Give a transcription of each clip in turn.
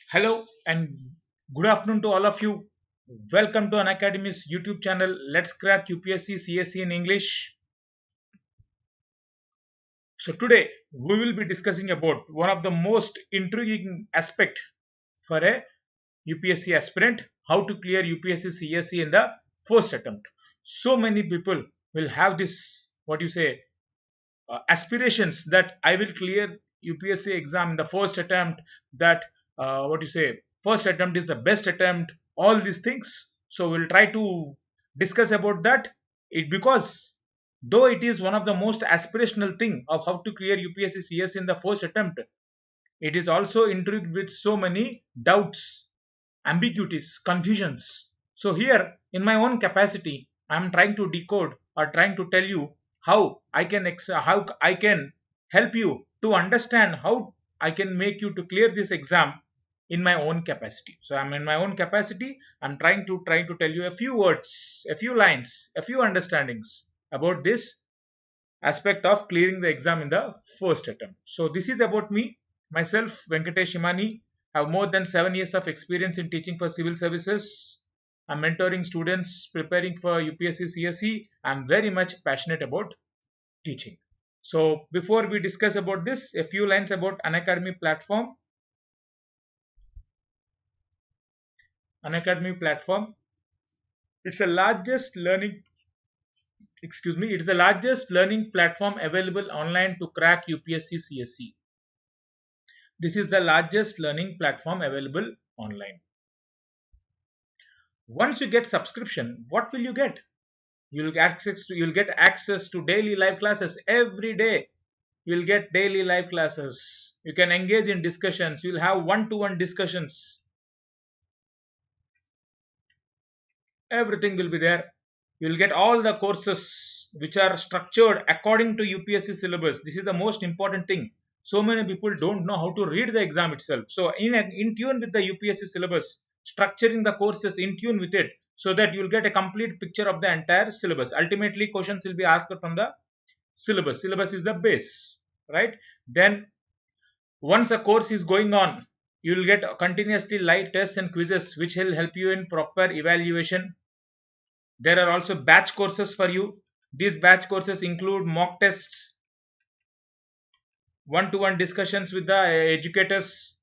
Hello and good afternoon to all of you. Welcome to An Academy's YouTube channel. Let's crack UPSC CSE in English. So today we will be discussing about one of the most intriguing aspect for a UPSC aspirant, how to clear UPSC CSE in the first attempt. So many people will have this what you say aspirations that I will clear UPSC exam in the first attempt, that what you say, first attempt is the best attempt, all these things. So we'll try to discuss about that. It because though it is one of the most aspirational thing of how to clear UPSC CS in the first attempt, it is also intrigued with so many doubts, ambiguities, confusions. So here, in my own capacity, I am trying to decode or trying to tell you how I can help you to understand how I can make you to clear this exam in my own capacity. So I'm in my own capacity. I'm trying to tell you a few words, a few lines, a few understandings about this aspect of clearing the exam in the first attempt. So this is about me, myself, Venkatesh Imani. I have more than 7 years of experience in teaching for civil services. I'm mentoring students preparing for UPSC CSE. I'm very much passionate about teaching. So before we discuss about this, a few lines about Unacademy platform. Unacademy platform. It's the largest learning it's the largest learning platform available online to crack UPSC CSE. This is the largest learning platform available online. Once you get subscription, what will you get? You'll get access to daily live classes every day. You'll get daily live classes. You can engage in discussions. You'll have one-to-one discussions. Everything will be there. You'll get all the courses which are structured according to UPSC syllabus. This is the most important thing. So many people don't know how to read the exam itself. So in tune with the UPSC syllabus, structuring the courses in tune with it, so that you'll get a complete picture of the entire syllabus. Ultimately, questions will be asked from the syllabus. Syllabus is the base, right? Then once the course is going on, you will get continuously live tests and quizzes which will help you in proper evaluation. There are also batch courses for you. These batch courses include mock tests, one-to-one discussions with the educators,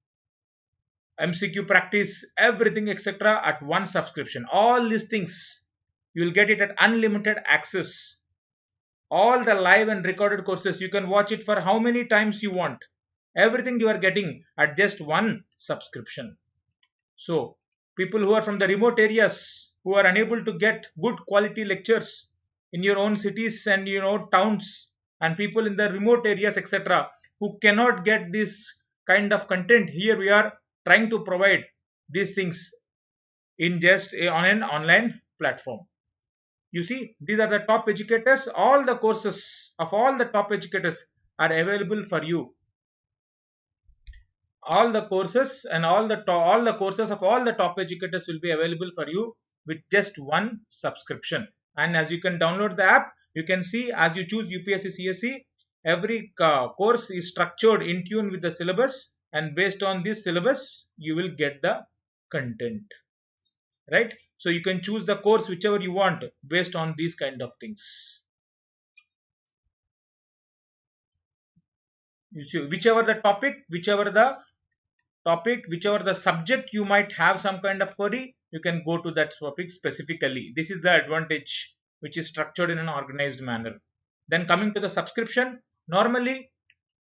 MCQ practice, everything, etc. at one subscription. All these things, you will get it at unlimited access. All the live and recorded courses, you can watch it for how many times you want. Everything you are getting at just one subscription. So, people who are from the remote areas, who are unable to get good quality lectures in your own cities and towns, and people in the remote areas, etc., who cannot get this kind of content, here we are trying to provide these things in just on an online platform. You see, these are the top educators. All the courses of all the top educators are available for you. All the courses and all the courses of all the top educators will be available for you with just one subscription. And as you can download the app, you can see as you choose UPSC CSE, every course is structured in tune with the syllabus, and based on this syllabus you will get the content, right? So you can choose the course whichever you want based on these kind of things. Whichever the topic, whichever the subject you might have some kind of query, you can go to that topic specifically. This is the advantage, which is structured in an organized manner. Then coming to the subscription, normally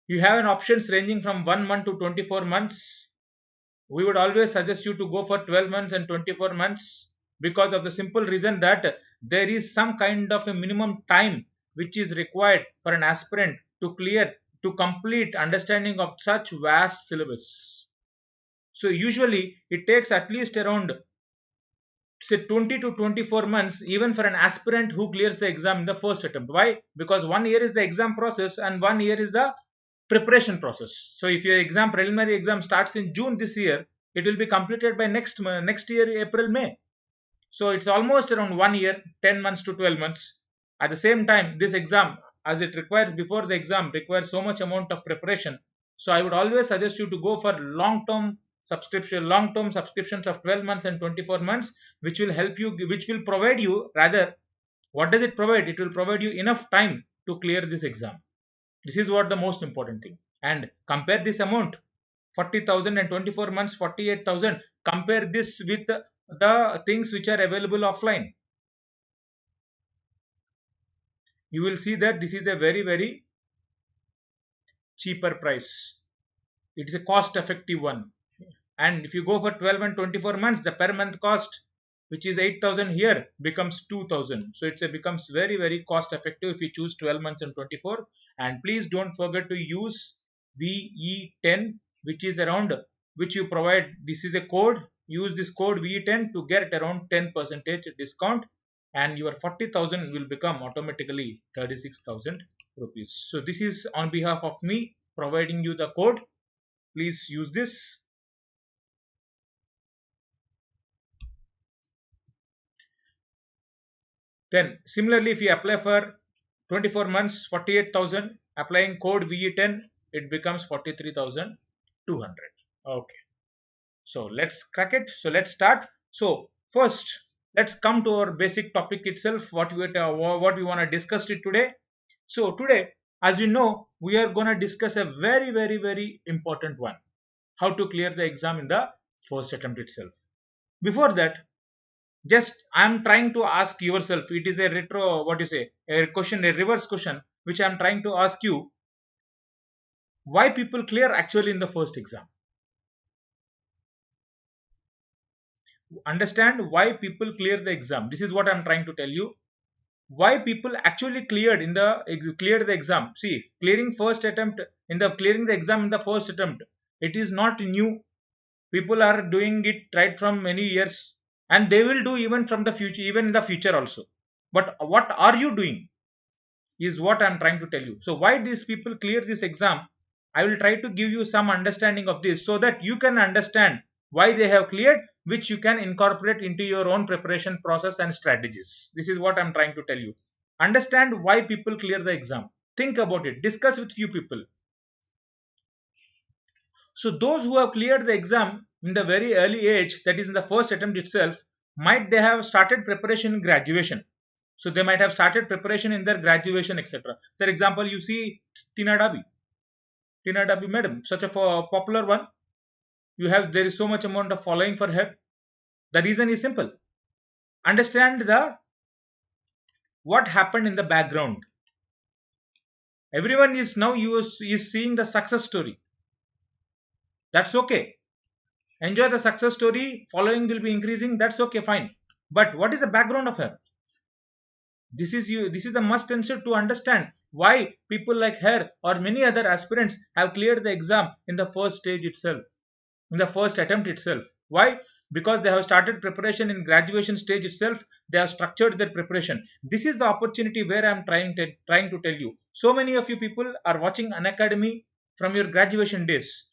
you have an options ranging from 1 month to 24 months. We would always suggest you to go for 12 months and 24 months, because of the simple reason that there is some kind of a minimum time which is required for an aspirant to complete understanding of such vast syllabus. So usually it takes at least around say 20 to 24 months even for an aspirant who clears the exam in the first attempt. Why? Because 1 year is the exam process and 1 year is the preparation process. So if your preliminary exam starts in June this year, it will be completed by next year, April, May. So it's almost around 1 year, 10 months to 12 months. At the same time, this exam, as it requires before the exam, requires so much amount of preparation. So I would always suggest you to go for long term subscription, long-term subscriptions of 12 months and 24 months, which will help you, which will provide you, rather, what does it provide? It will provide you enough time to clear this exam. This is what the most important thing. And compare this amount, 40,000 and 24 months, 48,000. Compare this with the things which are available offline. You will see that this is a very, very cheaper price. It is a cost effective one. And if you go for 12 and 24 months, the per month cost, which is 8,000 here, becomes 2,000. So it becomes very, very cost effective if you choose 12 months and 24. And please don't forget to use VE10, which is around, which you provide. This is a code. Use this code VE10 to get around 10% discount, and your 40,000 will become automatically 36,000 rupees. So this is on behalf of me providing you the code. Please use this. Then similarly, if you apply for 24 months, 48,000, applying code VE10, it becomes 43,200. Okay. So let's crack it. So let's start. So first, let's come to our basic topic itself, what we want to discuss it today. So today, as you know, we are going to discuss a very, very, very important one. How to clear the exam in the first attempt itself. Before that, just I'm trying to ask yourself, it is a a question, a reverse question, which I'm trying to ask you. Why people clear actually in the first exam? Understand why people clear the exam. This is what I'm trying to tell you. Why people actually cleared the exam. See, clearing the exam in the first attempt, it is not new. People are doing it right from many years, and they will do even from the future, even in the future also. But what are you doing is what I'm trying to tell you. So why these people clear this exam, I will try to give you some understanding of this so that you can understand why they have cleared, which you can incorporate into your own preparation process and strategies. This is what I'm trying to tell you. Understand why people clear the exam. Think about it. Discuss with few people. So those who have cleared the exam in the very early age, that is in the first attempt itself, might they have started preparation in graduation. So they might have started preparation in their graduation, etc. For example, you see Tina Dabi madam, such a popular one. There is so much amount of following for her. The reason is simple. Understand what happened in the background. Everyone is now is seeing the success story. That's okay. Enjoy the success story. Following will be increasing. That's okay, fine. But what is the background of her? This is the must answer to understand why people like her or many other aspirants have cleared the exam in the first stage itself, in the first attempt itself. Why? Because they have started preparation in graduation stage itself. They have structured their preparation. This is the opportunity where I am trying to tell you. So many of you people are watching Unacademy from your graduation days.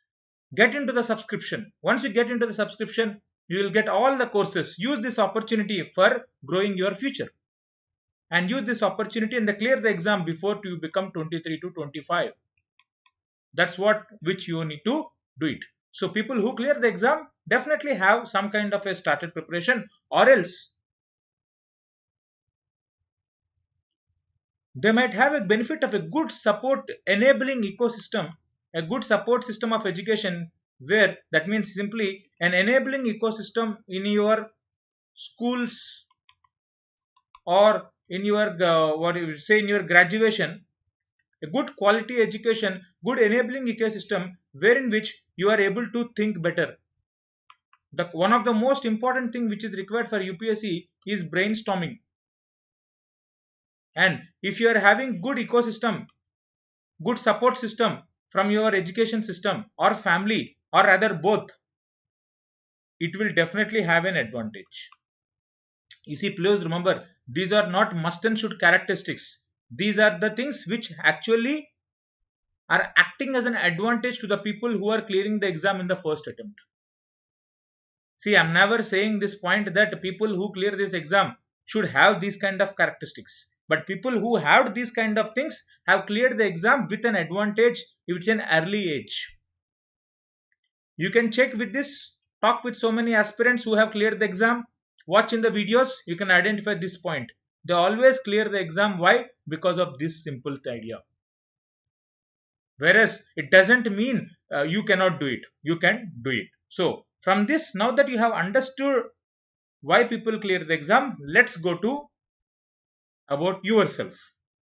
Get into the subscription. Once you get into the subscription, you will get all the courses. Use this opportunity for growing your future. And use this opportunity and clear the exam before you become 23 to 25. That's which you need to do it. So people who clear the exam definitely have some kind of a started preparation, or else they might have a benefit of a good support enabling ecosystem, a good support system of education, where that means simply an enabling ecosystem in your schools or in your in your graduation, a good quality education, good enabling ecosystem wherein which you are able to think better. One of the most important thing which is required for UPSC is brainstorming. And if you are having good ecosystem, good support system from your education system or family or rather both, it will definitely have an advantage. You see, please remember, these are not must and should characteristics. These are the things which actually are acting as an advantage to the people who are clearing the exam in the first attempt. See, I'm never saying this point that people who clear this exam should have these kind of characteristics. But people who have these kind of things have cleared the exam with an advantage, with an early age. You can check with this, talk with so many aspirants who have cleared the exam, watch in the videos, you can identify this point. They always clear the exam. Why? Because of this simple idea. Whereas it doesn't mean you cannot do it. You can do it. So from this, now that you have understood why people clear the exam, let's go to about yourself.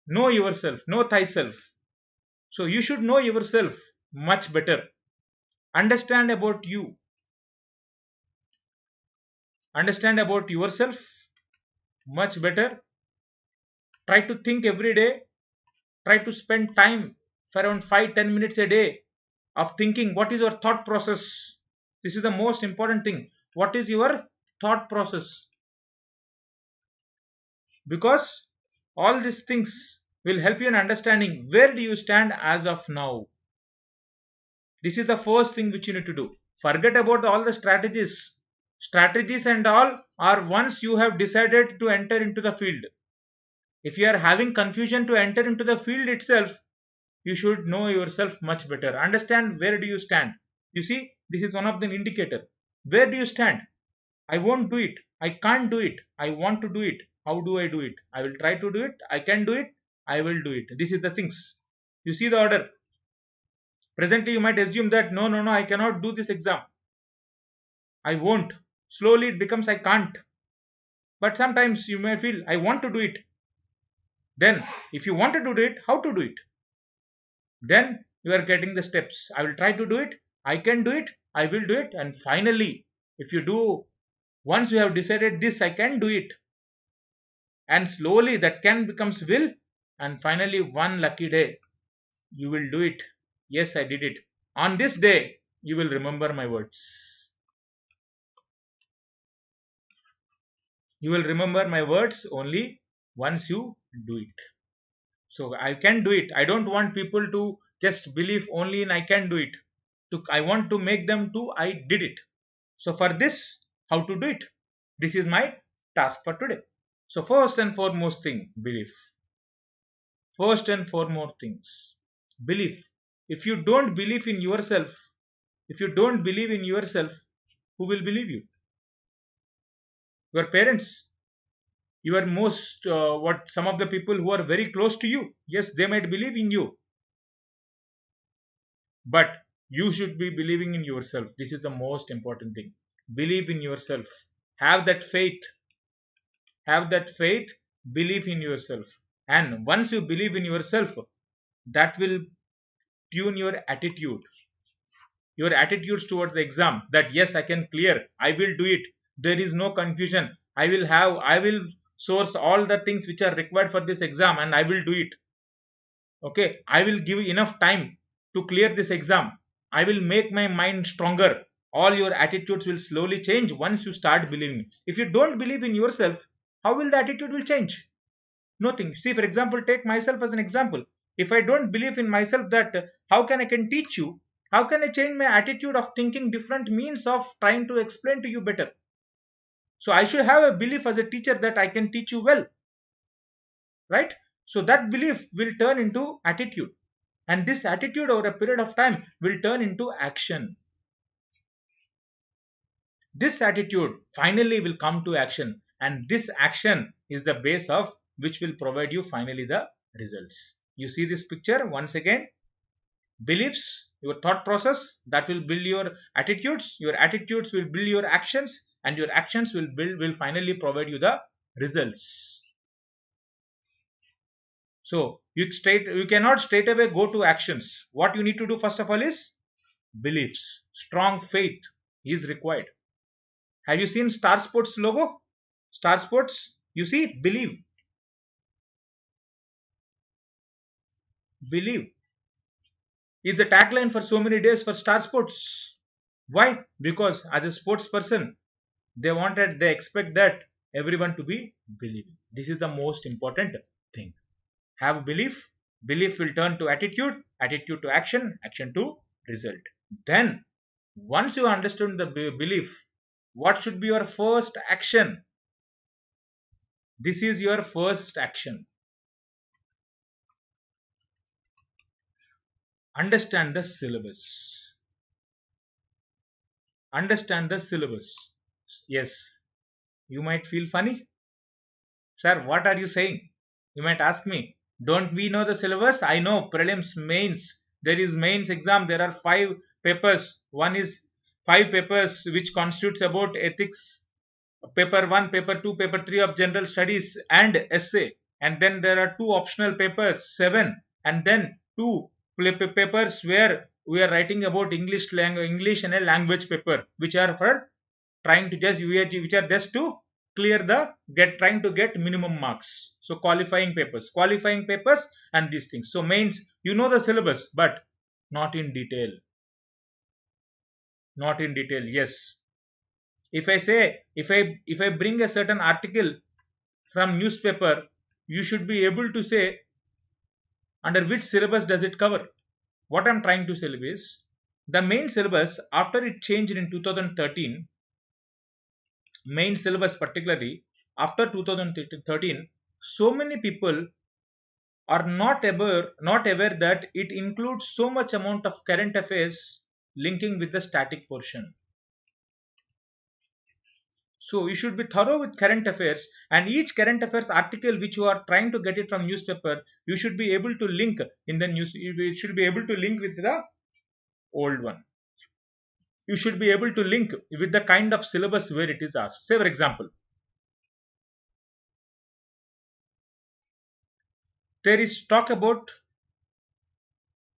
Know thyself. So you should know yourself much better. Understand about you. Understand about yourself much better. Try to think every day. Try to spend time for around 5-10 minutes a day of thinking. What is your thought process? This is the most important thing. What is your thought process? Because all these things will help you in understanding where do you stand as of now. This is the first thing which you need to do. Forget about all the strategies. Strategies and all are once you have decided to enter into the field. If you are having confusion to enter into the field itself, you should know yourself much better. Understand where do you stand. You see, this is one of the indicator. Where do you stand? I won't do it. I can't do it. I want to do it. How do I do it? I will try to do it. I can do it. I will do it. This is the things. You see the order. Presently, you might assume that no, I cannot do this exam. I won't. Slowly it becomes I can't. But sometimes you may feel I want to do it. Then, if you want to do it, how to do it? Then you are getting the steps. I will try to do it. I can do it. I will do it. And finally, if you do, once you have decided this, I can do it. And slowly that can becomes will. And finally, one lucky day, you will do it. Yes, I did it. On this day, you will remember my words. You will remember my words only once you do it. So I can do it. I don't want people to just believe only in I can do it. I want to make them to I did it. So for this, how to do it? This is my task for today. So first and foremost thing, belief. First and foremost things, belief. If you don't believe in yourself, if you don't believe in yourself, who will believe you? Your parents, your most what some of the people who are very close to you. Yes, they might believe in you, but you should be believing in yourself. This is the most important thing. Believe in yourself. Have that faith. Have that faith. Believe in yourself. And once you believe in yourself, that will tune your attitudes towards the exam, that yes, I can clear, I will do it, there is no confusion, I will source all the things which are required for this exam and I will do it. Okay, I will give enough time to clear this exam, I will make my mind stronger. All your attitudes will slowly change once you start believing. If you don't believe in yourself, how will the attitude will change? Nothing. See, for example, take myself as an example. If I don't believe in myself, that how can I can teach you? How can I change my attitude of thinking different means of trying to explain to you better? So I should have a belief as a teacher that I can teach you well, right? So that belief will turn into attitude, and this attitude over a period of time will turn into action. This attitude finally will come to action, and this action is the base of which will provide you finally the results. You see this picture once again. Beliefs, your thought process, that will build your attitudes will build your actions, and your actions will finally provide you the results. So you cannot straight away go to actions. What you need to do first of all is beliefs. Strong faith is required. Have you seen Star Sports logo? Star Sports, you see, believe. Believe is the tagline for so many days for Star Sports. Why? Because as a sports person, they expect that everyone to be believing. This is the most important thing. Have belief, belief will turn to attitude, attitude to action, action to result. Then, once you understand the belief, what should be your first action? This is your first action. Understand the syllabus. understand the syllabus. Yes, you might feel funny. Sir, what are you saying? You might ask me. Don't we know the syllabus? I know prelims, mains. There is mains exam. There are 5 papers. One is 5 papers which constitutes about ethics. Paper 1, paper 2, paper 3 of general studies and essay. And then there are 2 optional papers, 7. And then 2 papers where we are writing about English and a language paper, which are for trying to just which are just to clear the trying to get minimum marks. So qualifying papers and these things. So mains, you know the syllabus, but not in detail. Not in detail. Yes, if I say, if I bring a certain article from newspaper, you should be able to say under which syllabus does it cover. What I'm trying to say is, the main syllabus, after it changed in 2013, main syllabus particularly after 2013, so many people are not aware that it includes so much amount of current affairs linking with the static portion. So you should be thorough with current affairs, and each current affairs article which you are trying to get it from newspaper, you should be able to link in the news. You should be able to link with the old one. You should be able to link with the kind of syllabus where it is asked. Say for example, there is talk about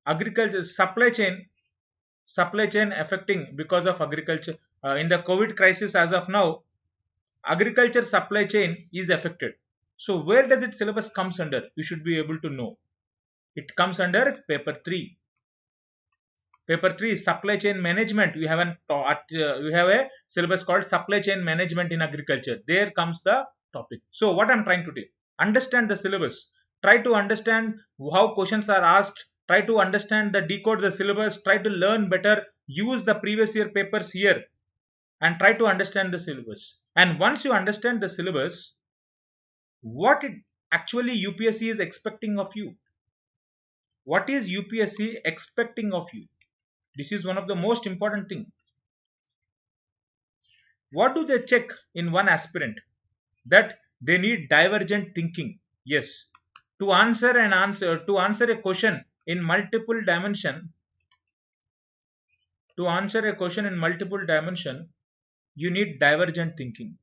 agriculture supply chain affecting because of agriculture. In the COVID crisis as of now, agriculture supply chain is affected. So where does its syllabus comes under? You should be able to know. It comes under paper 3. Paper 3 is supply chain management. We have a syllabus called supply chain management in agriculture. There comes the topic. So what I'm trying to do, understand the syllabus. Try to understand how questions are asked. Try to understand decode the syllabus. Try to learn better. Use the previous year papers here and try to understand the syllabus. And once you understand the syllabus, what it actually UPSC is expecting of you. What is UPSC expecting of you? This is one of the most important things. What do they check in one aspirant? That they need divergent thinking. Yes. To answer a question in multiple dimension, you need divergent thinking.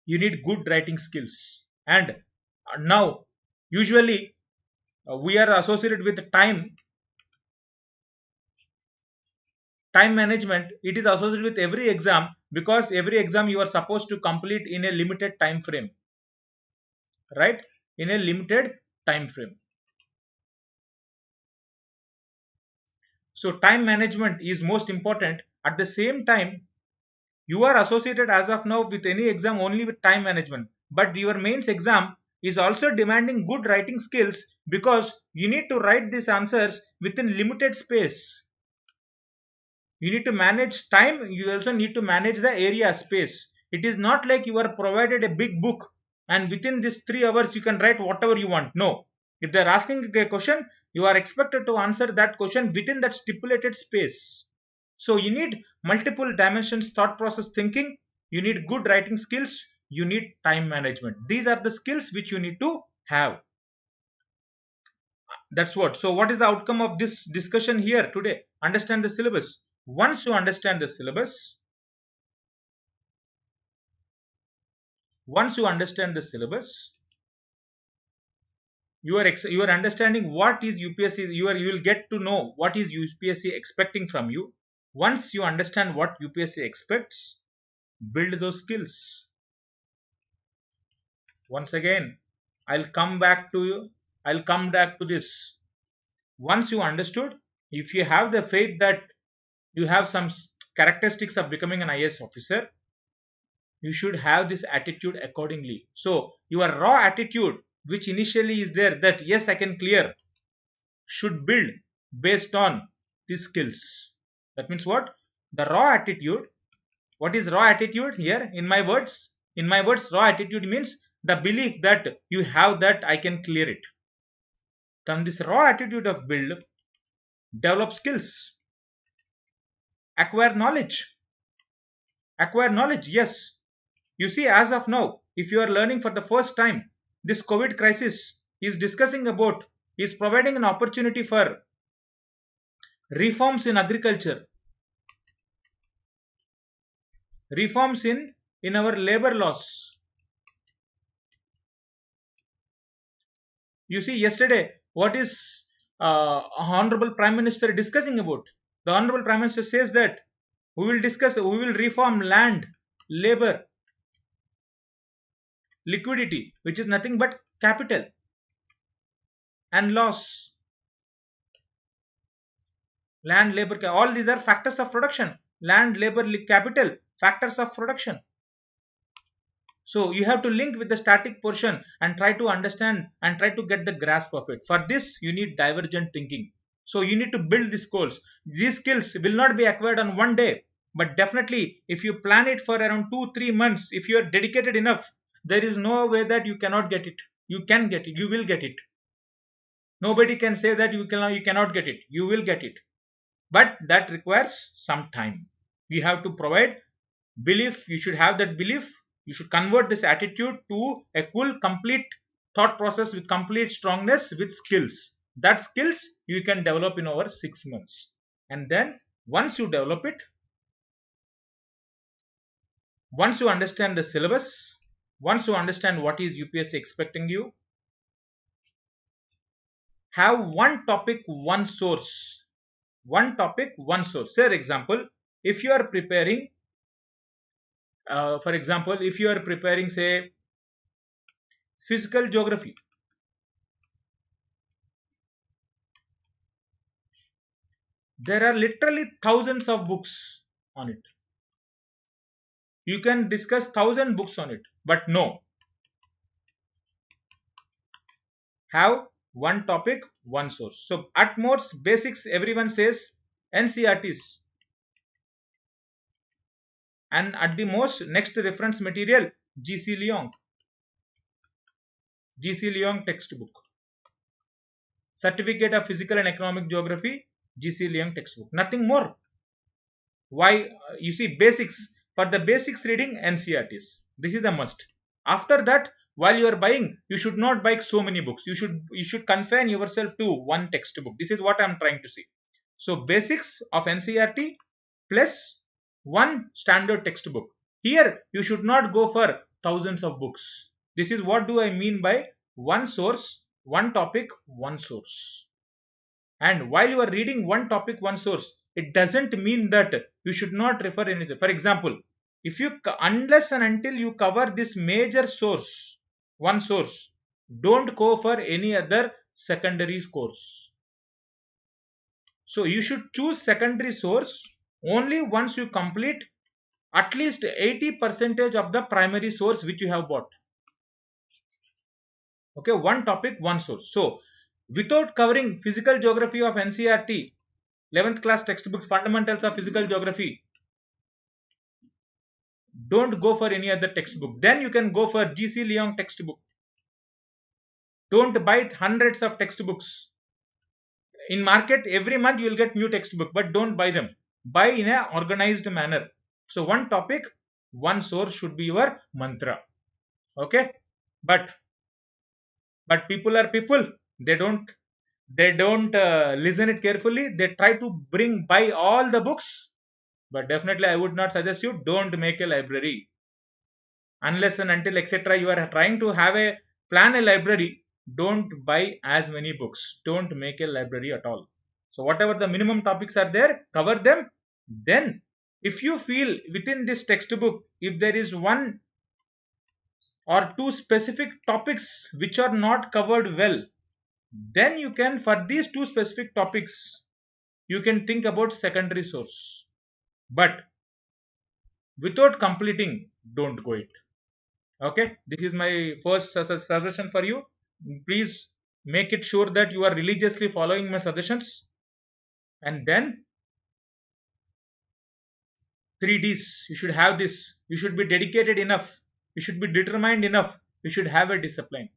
You need good writing skills. And now, usually, we are associated with time management. It is associated with every exam, because every exam you are supposed to complete in a limited time frame, right? In a limited time frame. So time management is most important. At the same time, you are associated as of now with any exam only with time management, but your mains exam is also demanding good writing skills, because you need to write these answers within limited space. You need to manage time. You also need to manage the area space. It is not like you are provided a big book and within these 3 hours you can write whatever you want. No. If they are asking a question, you are expected to answer that question within that stipulated space. So you need multiple dimensions, thought process thinking. You need good writing skills. You need time management. These are the skills which you need to have. That's what. So what is the outcome of this discussion here today? Understand the syllabus. Once you understand the syllabus, you are understanding what is UPSC. You will get to know what is UPSC expecting from you. Once you understand what UPSC expects, build those skills. Once again, I'll come back to this. Once you understood, if you have the faith that you have some characteristics of becoming an IAS officer, you should have this attitude accordingly. So your raw attitude, which initially is there, that yes, I can clear, should build based on these skills. That means what? The raw attitude. What is raw attitude here? In my words, raw attitude means the belief that you have that I can clear it. From this raw attitude of build, develop skills. Acquire knowledge. Acquire knowledge, yes. You see, as of now, if you are learning for the first time, this COVID crisis is discussing about, is providing an opportunity for reforms in agriculture, reforms in our labor laws. You see, yesterday, what is Honorable Prime Minister discussing about? The Honorable Prime Minister says that we will reform land, labor, liquidity, which is nothing but capital, and loss. Land, labor, all these are factors of production. Land, labor, capital, factors of production. So you have to link with the static portion and try to understand and try to get the grasp of it. For this, you need divergent thinking. So you need to build these skills. These skills will not be acquired on one day, but definitely if you plan it for around 2-3 months, if you are dedicated enough, there is no way that you cannot get it. You can get it. You will get it. Nobody can say that you cannot get it. You will get it. But that requires some time. You have to provide belief. You should have that belief. You should convert this attitude to a full complete thought process with complete strongness with skills. That skills you can develop in over 6 months. And then once you develop it, once you understand the syllabus, once you understand what is UPSC expecting you, have one topic, one source. One topic, one source. Say, for example, if you are preparing, say, physical geography. There are literally thousands of books on it. You can discuss 1,000 books on it, but no. Have one topic, one source. So at most basics, everyone says NCERTs. And at the most, next reference material, GC Leong. GC Leong textbook. Certificate of Physical and Economic Geography, GC Leong textbook. Nothing more. Why? You see, basics. For the basics reading, NCERTs. This is a must. After that, while you are buying, you should not buy so many books. You should confine yourself to one textbook. This is what I am trying to say. So basics of NCERT plus one standard textbook. Here you should not go for thousands of books. This is what do I mean by one source, one topic, one source. And while you are reading one topic, one source, it doesn't mean that you should not refer anything. For example, if you unless and until you cover this major source, one source, don't go for any other secondary course. So you should choose secondary source only once you complete at least 80% of the primary source which you have bought. Okay, one topic, one source. So without covering physical geography of NCERT, 11th class textbooks, fundamentals of physical geography, don't go for any other textbook. Then you can go for GC Leong textbook. Don't buy hundreds of textbooks. In market, every month you will get new textbook, but don't buy them. Buy in an organized manner. So one topic, one source should be your mantra. Okay, but people are people. They don't listen it carefully. They try to buy all the books. But definitely I would not suggest you, don't make a library. Unless and until etc. you are trying to plan a library, don't buy as many books. Don't make a library at all. So whatever the minimum topics are there, cover them. Then if you feel within this textbook, if there is one or two specific topics which are not covered well, then you can, for these two specific topics, you can think about secondary source. But without completing, don't go it. Okay, this is my first suggestion for you. Please make it sure that you are religiously following my suggestions. And then 3Ds, you should have this. You should be dedicated enough. You should be determined enough. You should have a discipline.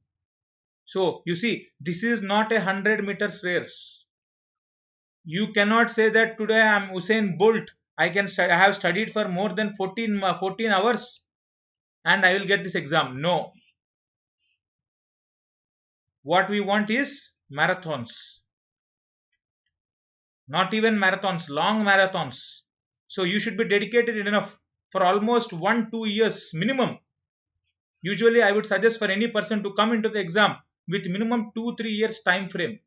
So you see, this is not a 100 meters race. You cannot say that today I am Usain Bolt. I have studied for more than 14 hours and I will get this exam. No. What we want is marathons. Not even marathons, long marathons. So you should be dedicated enough for almost 1-2 years minimum. Usually I would suggest for any person to come into the exam with minimum 2-3 years time frame.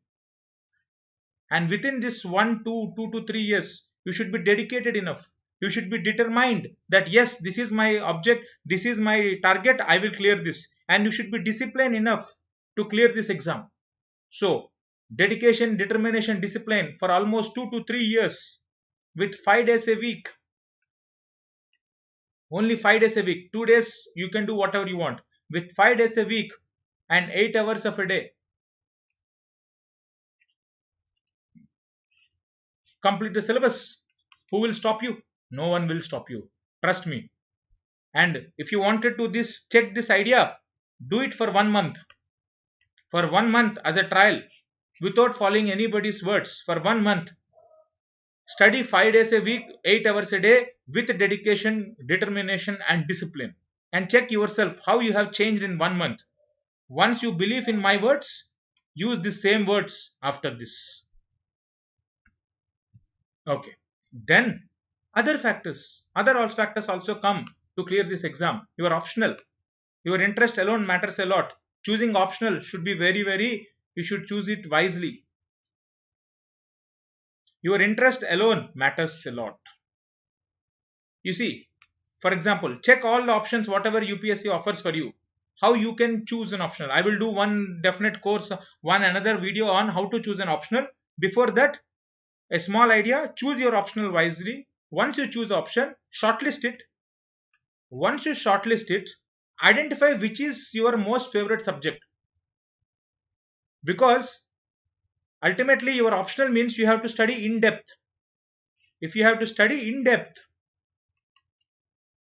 And within this 2 to 3 years, you should be dedicated enough. You should be determined that yes, this is my object, this is my target, I will clear this. And you should be disciplined enough to clear this exam. So, dedication, determination, discipline for almost 2 to 3 years with 5 days a week. Only 5 days a week. 2 days you can do whatever you want. With 5 days a week and 8 hours of a day. Complete the syllabus. Who will stop you? No one will stop you. Trust me. And if you wanted to check this idea, do it for 1 month. For 1 month as a trial, without following anybody's words. For 1 month, study 5 days a week, 8 hours a day with dedication, determination and discipline. And check yourself how you have changed in 1 month. Once you believe in my words, use the same words after this. Okay. Then other factors also come to clear this exam. Your optional. Your interest alone matters a lot. Choosing optional should be you should choose it wisely. Your interest alone matters a lot. You see, for example, check all the options whatever UPSC offers for you. How you can choose an optional. I will do one definite course, another video on how to choose an optional. Before that, a small idea, choose your optional wisely. Once you choose the option, shortlist it. Once you shortlist it, identify which is your most favorite subject. Because ultimately your optional means you have to study in depth. If you have to study in depth,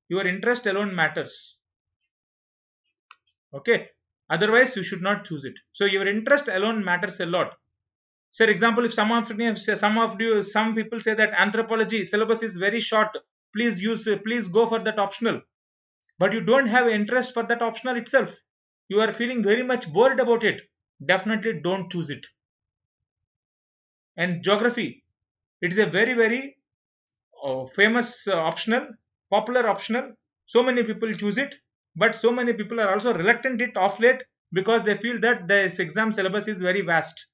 your interest alone matters. Okay. Otherwise, you should not choose it. So your interest alone matters a lot. For example, if some people say that anthropology syllabus is very short, please go for that optional. But you don't have interest for that optional itself. You are feeling very much bored about it. Definitely don't choose it. And geography, it is a very famous optional, popular optional. So many people choose it, but so many people are also reluctant it off late because they feel that this exam syllabus is very vast.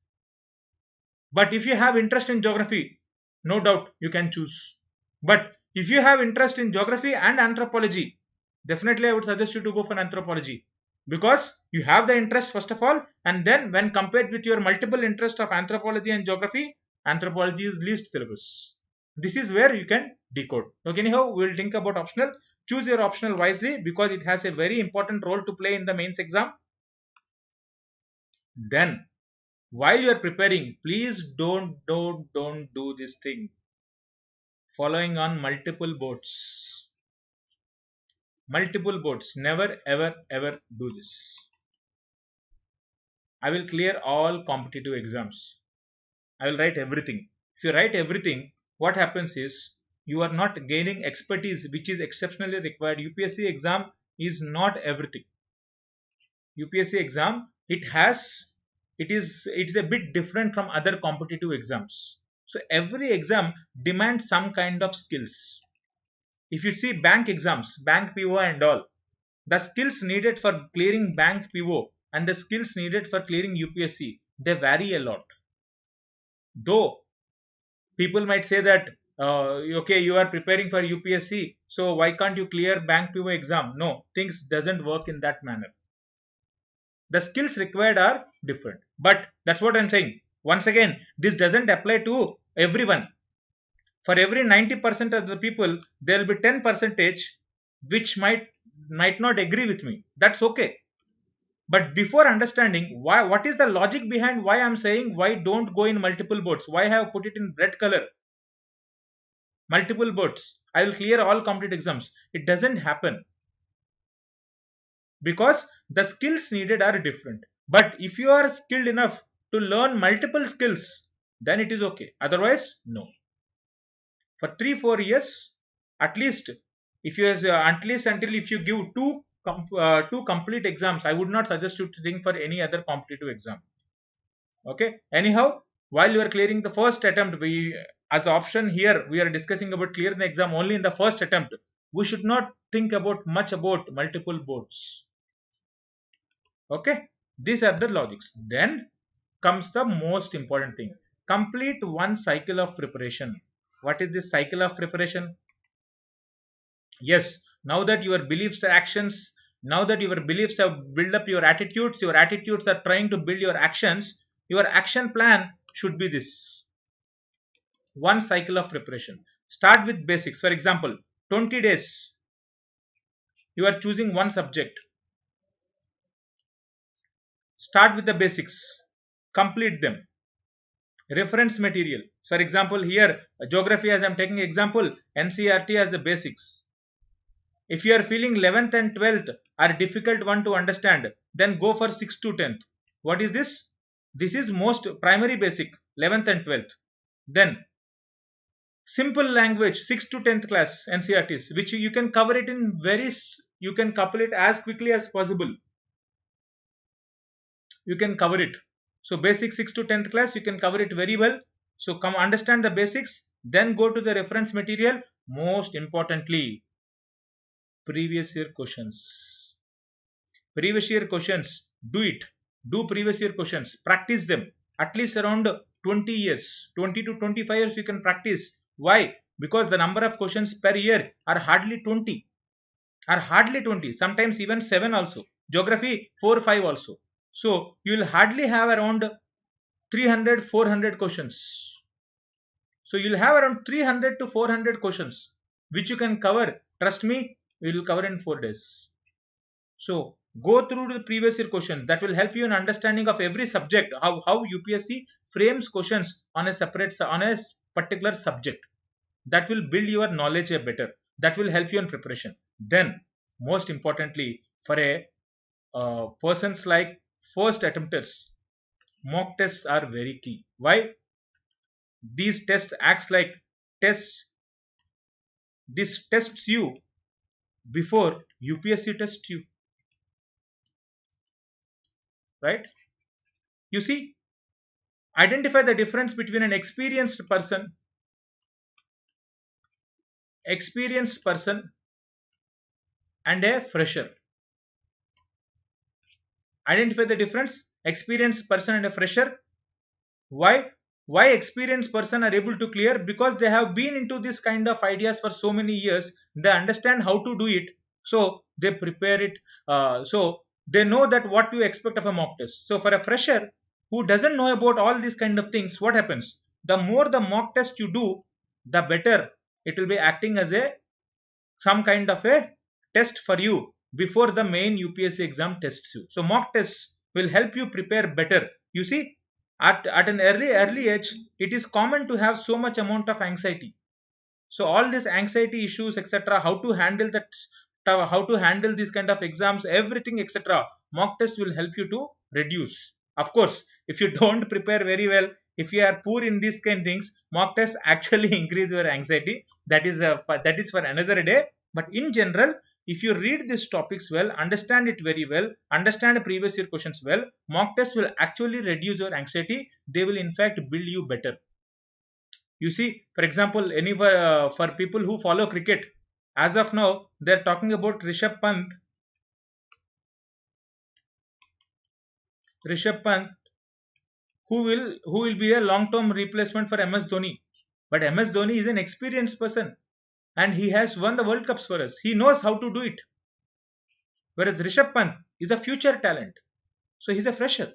But if you have interest in geography, no doubt you can choose. But if you have interest in geography and anthropology, definitely I would suggest you to go for anthropology. Because you have the interest first of all, and then when compared with your multiple interest of anthropology and geography, anthropology is least syllabus. This is where you can decode. Okay, anyhow, we will think about optional. Choose your optional wisely because it has a very important role to play in the mains exam. Then, while you are preparing, please don't do this thing. Following on multiple boards. Multiple boards. Never ever do this. I will clear all competitive exams. I will write everything. If you write everything, what happens is you are not gaining expertise which is exceptionally required. UPSC exam is not everything. UPSC exam, it's a bit different from other competitive exams. So every exam demands some kind of skills. If you see bank exams, bank PO and all, the skills needed for clearing bank PO and the skills needed for clearing UPSC, they vary a lot. Though people might say that okay, you are preparing for UPSC, so why can't you clear bank PO exam? No, things doesn't work in that manner. The skills required are different. But that's what I'm saying. Once again, this doesn't apply to everyone. For every 90% of the people, there will be 10% which might not agree with me. That's okay. But before understanding what is the logic behind why I'm saying why don't go in multiple boards, why I have put it in red color, multiple boards, I will clear all competitive exams. It doesn't happen because the skills needed are different. But if you are skilled enough to learn multiple skills, then it is okay. Otherwise, no. For 3-4 years at least, if you at least until if you give two complete exams, I would not suggest you to think for any other competitive exam. Okay, anyhow, while you are clearing the first attempt, we as the option here we are discussing about clearing the exam only in the first attempt. We should not think about much about multiple boards. Okay, these are the logics. Then comes the most important thing: complete one cycle of preparation. What is this cycle of preparation? Yes, now that your beliefs are actions, now that your beliefs have built up your attitudes are trying to build your actions, your action plan should be this one cycle of preparation. Start with basics. For example, 20 days you are choosing one subject. Start with the basics, complete them. Reference material, for example, here geography, as I'm taking example, NCERT as the basics. If you are feeling 11th and 12th are difficult one to understand, then go for 6th to 10th. What is this? This is most primary basic, 11th and 12th. Then simple language, 6th to 10th class NCERTs, which you can cover it in you can couple it as quickly as possible. You can cover it. So basic 6th to 10th class, you can cover it very well. So come understand the basics, then go to the reference material. Most importantly, previous year questions. Previous year questions, do it. Do previous year questions, practice them. At least around 20 years, 20 to 25 years you can practice. Why? Because the number of questions per year are hardly 20. Sometimes even 7 also. Geography 4 5 also. So you will hardly have around 300 400 questions. So you will have around 300 to 400 questions which you can cover. Trust me, we will cover in 4 days. So go through the previous year question. That will help you in understanding of every subject, how UPSC frames questions on a particular subject. That will build your knowledge better. That will help you in preparation. Then most importantly, for a persons like first attempters, mock tests are very key. Why? These tests acts like tests. This tests you before UPSC tests you. Right? You see, identify the difference between an experienced person and a fresher. Identify the difference, experienced person and a fresher. Why experienced person are able to clear? Because they have been into this kind of ideas for so many years. They understand how to do it, so they prepare it. So they know that what to expect of a mock test. So for a fresher who doesn't know about all these kind of things, what happens? The more the mock test you do, the better it will be acting as some kind of a test for you before the main UPSC exam tests you. So mock tests will help you prepare better. You see, at an early age, it is common to have so much amount of anxiety. So all these anxiety issues, etc., how to handle these kind of exams, everything, etc., mock test will help you to reduce. Of course, if you don't prepare very well, if you are poor in these kind of things, mock tests actually increase your anxiety. That is for another day. But in general, if you read these topics well, understand it very well, understand previous year questions well, mock tests will actually reduce your anxiety. They will in fact build you better. You see, for example, for people who follow cricket, as of now, they are talking about Rishabh Pant. Who will be a long-term replacement for MS Dhoni. But MS Dhoni is an experienced person and he has won the World Cups for us. He knows how to do it. Whereas Rishabh Pant is a future talent. So he's a fresher.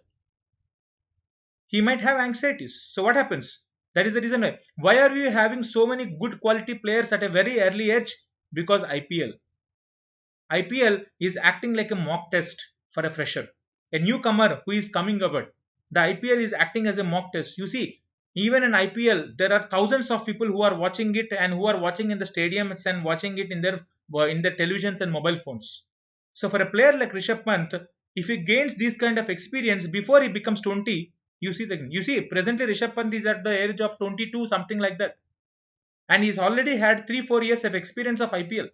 He might have anxieties. So what happens? That is the reason why. Why are we having so many good quality players at a very early age? Because IPL. IPL is acting like a mock test for a fresher. A newcomer who is coming over. The IPL is acting as a mock test. You see, even in IPL, there are thousands of people who are watching it and who are watching in the stadiums and watching it in their televisions and mobile phones. So for a player like Rishabh Pant, if he gains this kind of experience before he becomes 20, you see presently Rishabh Pant is at the age of 22, something like that. and he's already had 3-4 years of experience of IPL.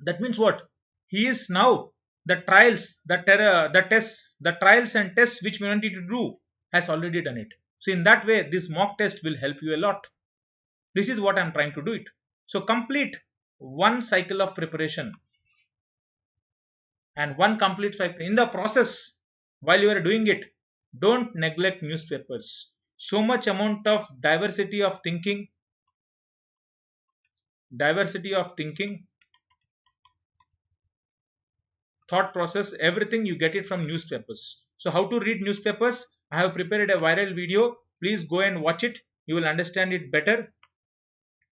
That means what? He is now the trials, the trials and tests which we wanted to do has already done it. So in that way, this mock test will help you a lot. This is what I'm trying to do it. So complete one cycle of preparation and one complete cycle. In the process, while you are doing it, don't neglect newspapers. So much amount of diversity of thinking, thought process, everything you get it from newspapers. So how to read newspapers? I have prepared a viral video. Please go and watch it. You will understand it better,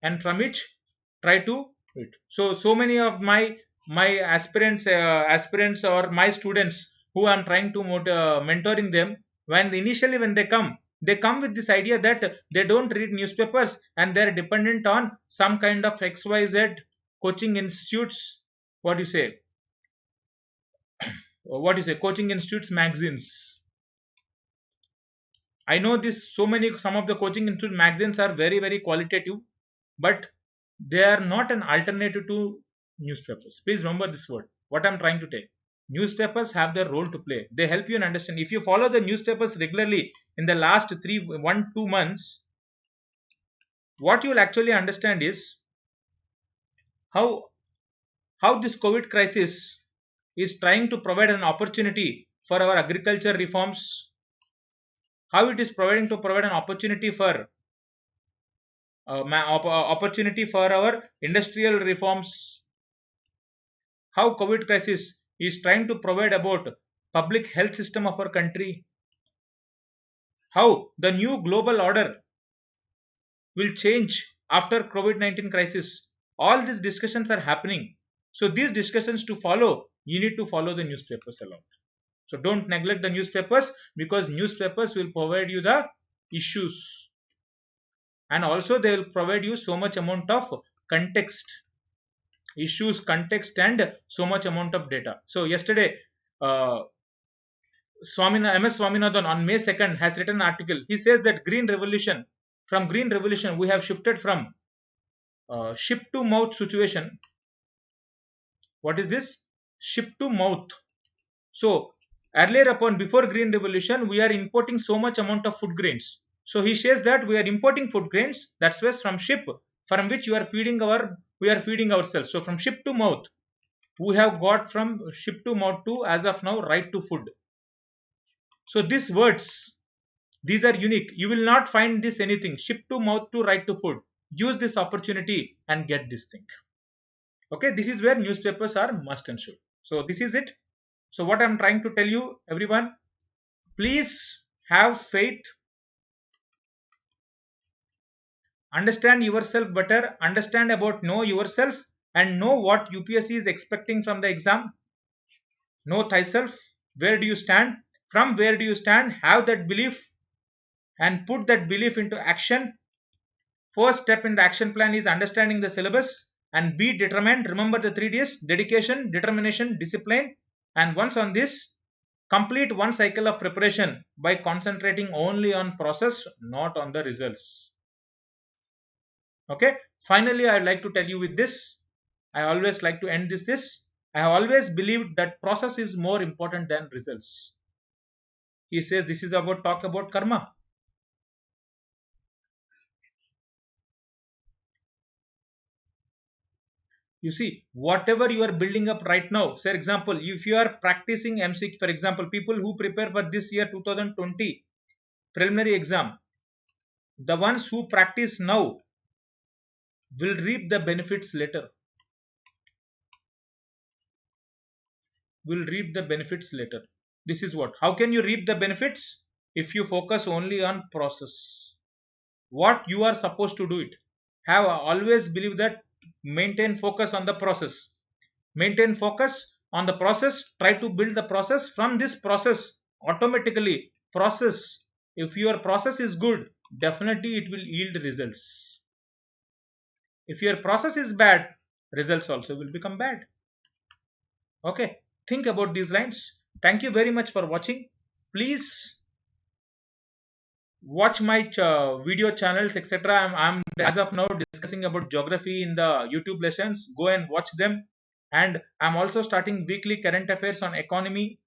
and from which try to read. So many of my aspirants or my students who I'm trying to mentoring them, when they come with this idea that they don't read newspapers and they're dependent on some kind of XYZ coaching institutes. What do you say? Coaching institutes magazines. I know this. Some of the coaching institute magazines are very, very qualitative, but they are not an alternative to newspapers. Please remember this word. What I'm trying to tell. Newspapers have their role to play. They help you in understand. If you follow the newspapers regularly in the last 2 months, what you will actually understand is how this COVID crisis is trying to provide an opportunity for our agriculture reforms, how it is provide an opportunity for our industrial reforms, how COVID crisis is trying to provide about public health system of our country, how the new global order will change after COVID-19 crisis. All these discussions are happening. So these discussions to follow, you need to follow the newspapers a lot. So don't neglect the newspapers, because newspapers will provide you the issues, and also they will provide you so much amount of context, issues, context, and so much amount of data. So yesterday, MS Swaminathan on May 2nd has written an article. He says that from green revolution we have shifted from ship to mouth situation. What is this? Ship to mouth. So earlier before green revolution, we are importing so much amount of food grains. So he says that we are importing food grains, that's why from ship, from which we are feeding ourselves. So from ship to mouth, we have got from ship to mouth to, as of now, right to food. So these words, these are unique. You will not find this anything. Ship to mouth to right to food. Use this opportunity and get this thing. Okay, this is where newspapers are must and should. So this is it. So what I'm trying to tell you, everyone, please have faith. Understand yourself better. Understand about know yourself and know what UPSC is expecting from the exam. Know thyself. Where do you stand? From where do you stand? Have that belief and put that belief into action. First step in the action plan is understanding the syllabus and be determined. Remember the 3 Ds: dedication, determination, discipline. And once on this, complete one cycle of preparation by concentrating only on process, not on the results. Okay. Finally, I'd like to tell you with this. I always like to end this. I have always believed that process is more important than results. He says this is talk about karma. You see, whatever you are building up right now, for example, if you are practicing MCQ, for example, people who prepare for this year 2020 preliminary exam, the ones who practice now will reap the benefits later. This is what. How can you reap the benefits? If you focus only on process. What you are supposed to do it. Have always believe that maintain focus on the process. Maintain focus on the process. Try to build the process. From this process, automatically process. If your process is good, definitely it will yield results. If your process is bad, results also will become bad. Okay. Think about these lines. Thank you very much for watching. Please watch my video channels, etc. I'm as of now discussing about geography in the YouTube lessons. Go and watch them. And I'm also starting weekly current affairs on economy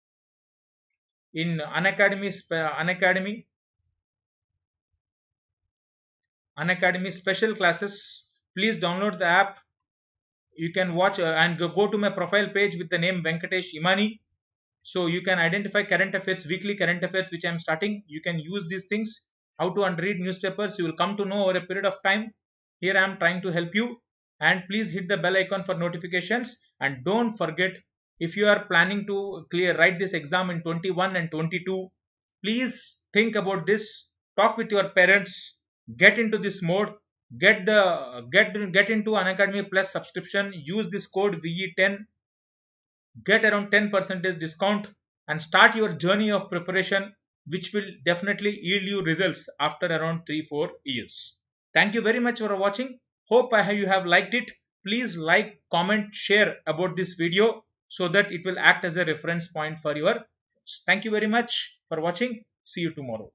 in Unacademy special classes. Please download the app. You can watch and go to my profile page with the name Venkatesh Imani. So you can identify current affairs, weekly current affairs, which I'm starting. You can use these things. How to read newspapers, you will come to know over a period of time. Here I am trying to help you. And please hit the bell icon for notifications. And don't forget, if you are planning to write this exam in 21 and 22, please think about this. Talk with your parents. Get into this mode. Get into Unacademy Plus subscription. Use this code VE10. Get around 10% discount and start your journey of preparation, which will definitely yield you results after around 3-4 years. Thank you very much for watching. Hope you have liked it. Please like, comment, share about this video so that it will act as a reference point for your. Thank you very much for watching. See you tomorrow.